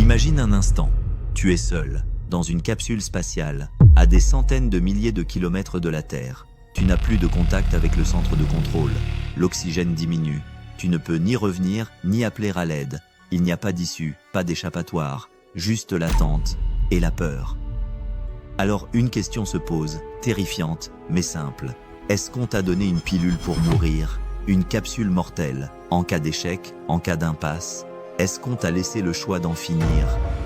Imagine un instant, tu es seul, dans une capsule spatiale, à des centaines de milliers de kilomètres de la Terre. Tu n'as plus de contact avec le centre de contrôle. L'oxygène diminue. Tu ne peux ni revenir, ni appeler à l'aide. Il n'y a pas d'issue, pas d'échappatoire, juste l'attente et la peur. Alors une question se pose, terrifiante, mais simple. Est-ce qu'on t'a donné une pilule pour mourir? Une capsule mortelle, en cas d'échec, en cas d'impasse? Est-ce qu'on t'a laissé le choix d'en finir?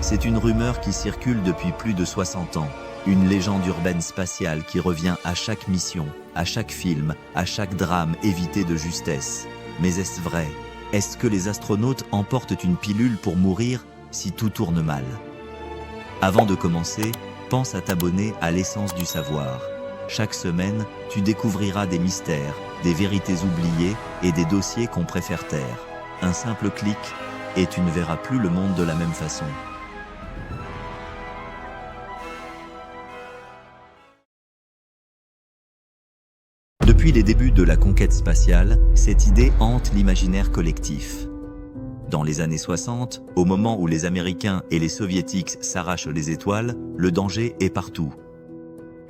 C'est une rumeur qui circule depuis plus de 60 ans. Une légende urbaine spatiale qui revient à chaque mission, à chaque film, à chaque drame évité de justesse. Mais est-ce vrai? Est-ce que les astronautes emportent une pilule pour mourir si tout tourne mal? Avant de commencer, pense à t'abonner à l'essence du savoir. Chaque semaine, tu découvriras des mystères, des vérités oubliées et des dossiers qu'on préfère taire. Un simple clic et tu ne verras plus le monde de la même façon. Depuis les débuts de la conquête spatiale, cette idée hante l'imaginaire collectif. Dans les années 60, au moment où les Américains et les Soviétiques s'arrachent les étoiles, le danger est partout.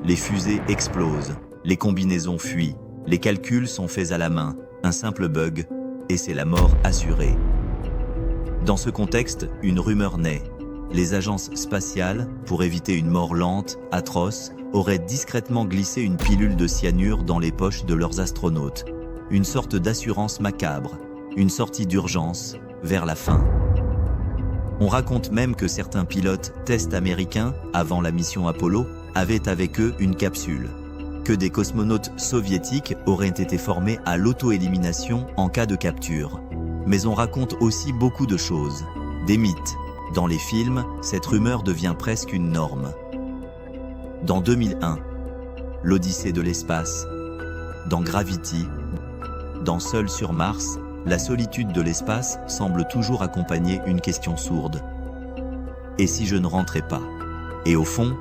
Les fusées explosent, les combinaisons fuient, les calculs sont faits à la main, un simple bug, et c'est la mort assurée. Dans ce contexte, une rumeur naît. Les agences spatiales, pour éviter une mort lente, atroce, auraient discrètement glissé une pilule de cyanure dans les poches de leurs astronautes. Une sorte d'assurance macabre, une sortie d'urgence, vers la fin. On raconte même que certains pilotes tests américains, avant la mission Apollo, avaient avec eux une capsule. Que des cosmonautes soviétiques auraient été formés à l'auto-élimination en cas de capture. Mais on raconte aussi beaucoup de choses, des mythes. Dans les films, cette rumeur devient presque une norme. Dans 2001, l'Odyssée de l'espace, dans Gravity, dans Seul sur Mars, la solitude de l'espace semble toujours accompagner une question sourde. Et si je ne rentrais pas? Et au fond,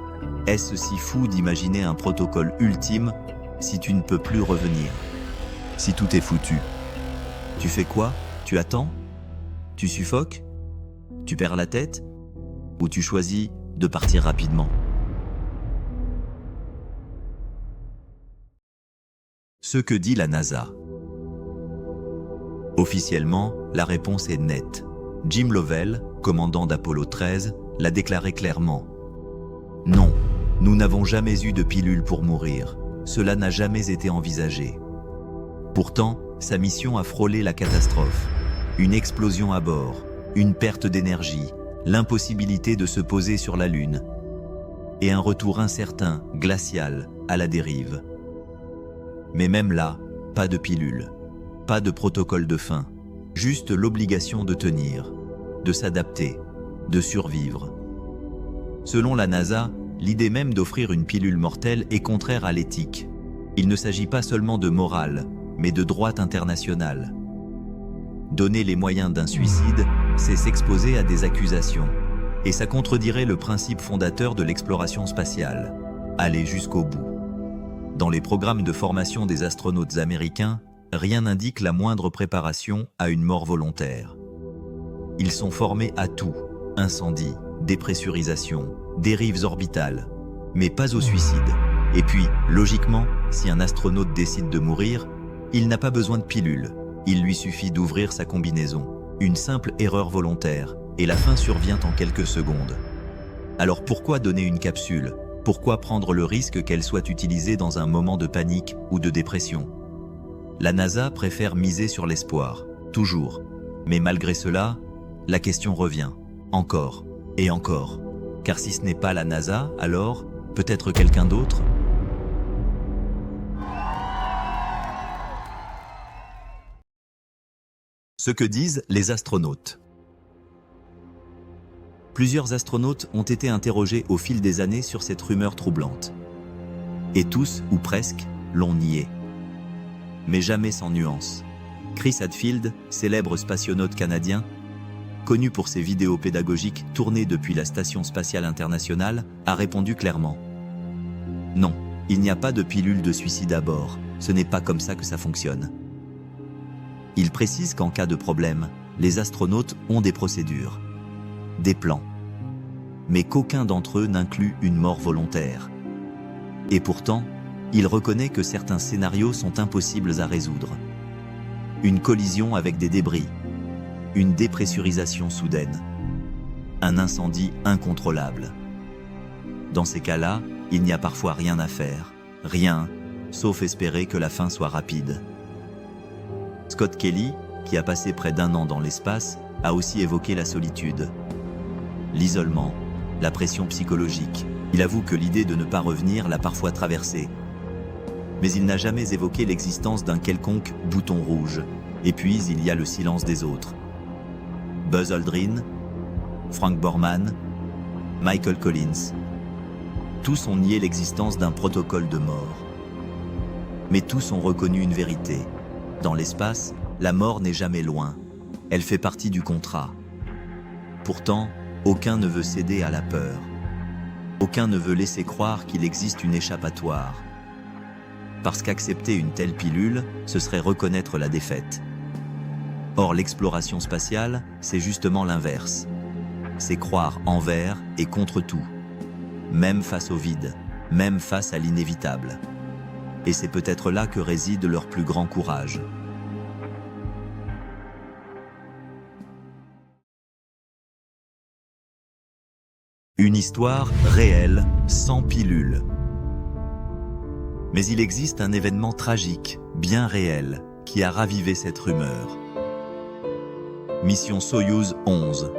est-ce si fou d'imaginer un protocole ultime si tu ne peux plus revenir? Si tout est foutu? Tu fais quoi? Tu attends? Tu suffoques? Tu perds la tête? Ou tu choisis de partir rapidement? Ce que dit la NASA. Officiellement, la réponse est nette. Jim Lovell, commandant d'Apollo 13, l'a déclaré clairement. Non, nous n'avons jamais eu de pilule pour mourir. Cela n'a jamais été envisagé. Pourtant, sa mission a frôlé la catastrophe. Une explosion à bord, une perte d'énergie, l'impossibilité de se poser sur la Lune. Et un retour incertain, glacial, à la dérive. Mais même là, pas de pilule, pas de protocole de fin, juste l'obligation de tenir, de s'adapter, de survivre. Selon la NASA, l'idée même d'offrir une pilule mortelle est contraire à l'éthique. Il ne s'agit pas seulement de morale, mais de droit international. Donner les moyens d'un suicide, c'est s'exposer à des accusations. Et ça contredirait le principe fondateur de l'exploration spatiale, aller jusqu'au bout. Dans les programmes de formation des astronautes américains, rien n'indique la moindre préparation à une mort volontaire. Ils sont formés à tout, incendie, dépressurisation, dérives orbitales, mais pas au suicide. Et puis, logiquement, si un astronaute décide de mourir, il n'a pas besoin de pilule. Il lui suffit d'ouvrir sa combinaison. Une simple erreur volontaire, et la fin survient en quelques secondes. Alors pourquoi donner une capsule? Pourquoi prendre le risque qu'elle soit utilisée dans un moment de panique ou de dépression? La NASA préfère miser sur l'espoir, toujours. Mais malgré cela, la question revient, encore et encore. Car si ce n'est pas la NASA, alors peut-être quelqu'un d'autre? Ce que disent les astronautes. Plusieurs astronautes ont été interrogés au fil des années sur cette rumeur troublante. Et tous, ou presque, l'ont nié. Mais jamais sans nuance. Chris Hadfield, célèbre spationaute canadien, connu pour ses vidéos pédagogiques tournées depuis la Station spatiale internationale, a répondu clairement. Non, il n'y a pas de pilule de suicide à bord, ce n'est pas comme ça que ça fonctionne. Il précise qu'en cas de problème, les astronautes ont des procédures, des plans, mais qu'aucun d'entre eux n'inclut une mort volontaire. Et pourtant, il reconnaît que certains scénarios sont impossibles à résoudre. Une collision avec des débris, une dépressurisation soudaine, un incendie incontrôlable. Dans ces cas-là, il n'y a parfois rien à faire, rien, sauf espérer que la fin soit rapide. Scott Kelly, qui a passé près d'1 an dans l'espace, a aussi évoqué la solitude, l'isolement, la pression psychologique. Il avoue que l'idée de ne pas revenir l'a parfois traversé. Mais il n'a jamais évoqué l'existence d'un quelconque bouton rouge. Et puis il y a le silence des autres. Buzz Aldrin, Frank Borman, Michael Collins. Tous ont nié l'existence d'un protocole de mort. Mais tous ont reconnu une vérité. Dans l'espace, la mort n'est jamais loin. Elle fait partie du contrat. Pourtant, aucun ne veut céder à la peur. Aucun ne veut laisser croire qu'il existe une échappatoire. Parce qu'accepter une telle pilule, ce serait reconnaître la défaite. Or, l'exploration spatiale, c'est justement l'inverse. C'est croire envers et contre tout. Même face au vide, même face à l'inévitable. Et c'est peut-être là que réside leur plus grand courage. Une histoire réelle, sans pilule. Mais il existe un événement tragique, bien réel, qui a ravivé cette rumeur. Mission Soyouz 11.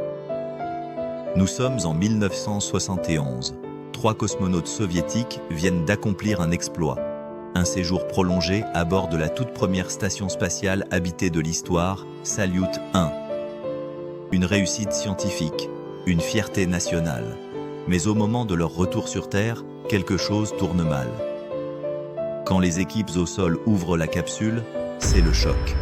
Nous sommes en 1971. 3 cosmonautes soviétiques viennent d'accomplir un exploit. Un séjour prolongé à bord de la toute première station spatiale habitée de l'histoire, Salyut 1. Une réussite scientifique, une fierté nationale. Mais au moment de leur retour sur Terre, quelque chose tourne mal. Quand les équipes au sol ouvrent la capsule, c'est le choc.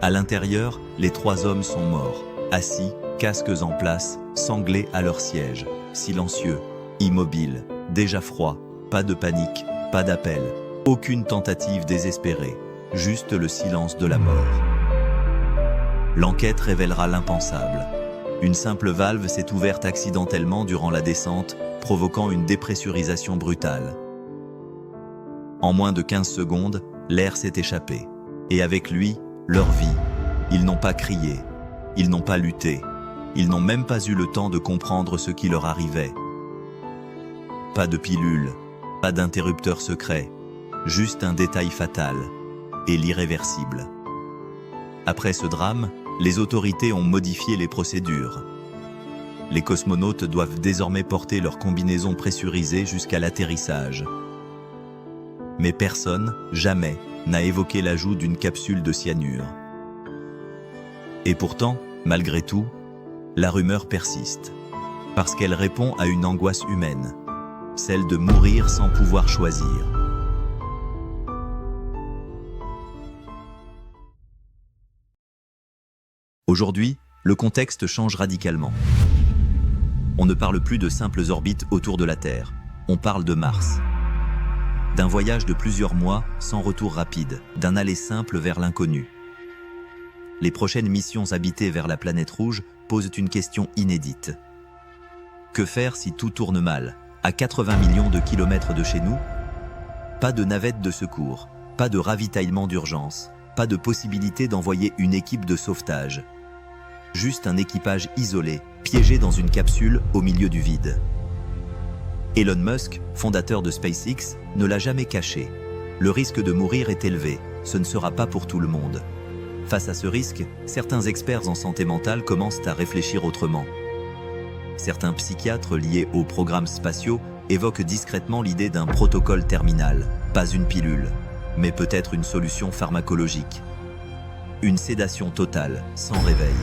À l'intérieur, les 3 hommes sont morts, assis, casques en place, sanglés à leur siège, silencieux, immobiles, déjà froids, pas de panique, pas d'appel, aucune tentative désespérée, juste le silence de la mort. L'enquête révélera l'impensable. Une simple valve s'est ouverte accidentellement durant la descente, provoquant une dépressurisation brutale. En moins de 15 secondes, l'air s'est échappé. Et avec lui, leur vie. Ils n'ont pas crié, ils n'ont pas lutté, ils n'ont même pas eu le temps de comprendre ce qui leur arrivait. Pas de pilule, pas d'interrupteur secret, juste un détail fatal et l'irréversible. Après ce drame, les autorités ont modifié les procédures. Les cosmonautes doivent désormais porter leur combinaison pressurisée jusqu'à l'atterrissage. Mais personne, jamais, n'a évoqué l'ajout d'une capsule de cyanure. Et pourtant, malgré tout, la rumeur persiste. Parce qu'elle répond à une angoisse humaine, celle de mourir sans pouvoir choisir. Aujourd'hui, le contexte change radicalement. On ne parle plus de simples orbites autour de la Terre, on parle de Mars. D'un voyage de plusieurs mois sans retour rapide, d'un aller simple vers l'inconnu. Les prochaines missions habitées vers la planète rouge posent une question inédite. Que faire si tout tourne mal, à 80 millions de kilomètres de chez nous? Pas de navette de secours, pas de ravitaillement d'urgence, pas de possibilité d'envoyer une équipe de sauvetage. Juste un équipage isolé, piégé dans une capsule au milieu du vide. Elon Musk, fondateur de SpaceX, ne l'a jamais caché. Le risque de mourir est élevé, ce ne sera pas pour tout le monde. Face à ce risque, certains experts en santé mentale commencent à réfléchir autrement. Certains psychiatres liés aux programmes spatiaux évoquent discrètement l'idée d'un protocole terminal, pas une pilule, mais peut-être une solution pharmacologique. Une sédation totale, sans réveil.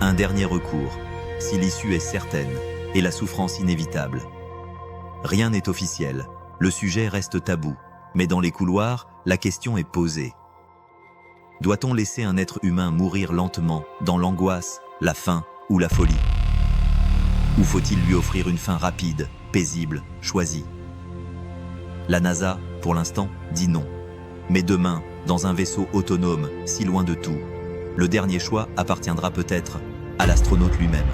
Un dernier recours, si l'issue est certaine, et la souffrance inévitable. Rien n'est officiel, le sujet reste tabou, mais dans les couloirs, la question est posée. Doit-on laisser un être humain mourir lentement, dans l'angoisse, la faim ou la folie? Ou faut-il lui offrir une fin rapide, paisible, choisie? La NASA, pour l'instant, dit non. Mais demain, dans un vaisseau autonome, si loin de tout, le dernier choix appartiendra peut-être à l'astronaute lui-même.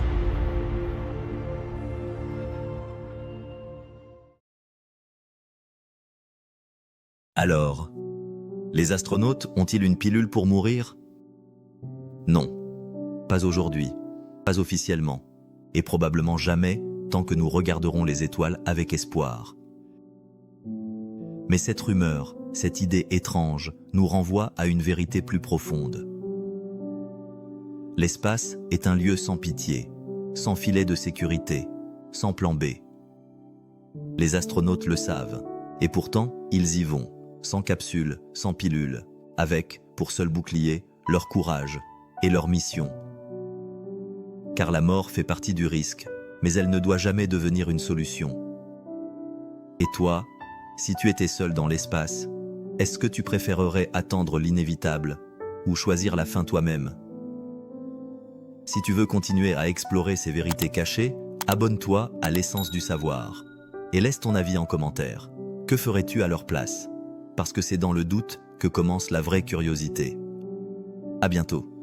Alors, les astronautes ont-ils une pilule pour mourir? Non, pas aujourd'hui, pas officiellement, et probablement jamais tant que nous regarderons les étoiles avec espoir. Mais cette rumeur, cette idée étrange, nous renvoie à une vérité plus profonde. L'espace est un lieu sans pitié, sans filet de sécurité, sans plan B. Les astronautes le savent, et pourtant, ils y vont, sans capsule, sans pilule, avec, pour seul bouclier, leur courage et leur mission. Car la mort fait partie du risque, mais elle ne doit jamais devenir une solution. Et toi, si tu étais seul dans l'espace, est-ce que tu préférerais attendre l'inévitable ou choisir la fin toi-même? Si tu veux continuer à explorer ces vérités cachées, abonne-toi à l'essence du savoir et laisse ton avis en commentaire. Que ferais-tu à leur place? Parce que c'est dans le doute que commence la vraie curiosité. À bientôt.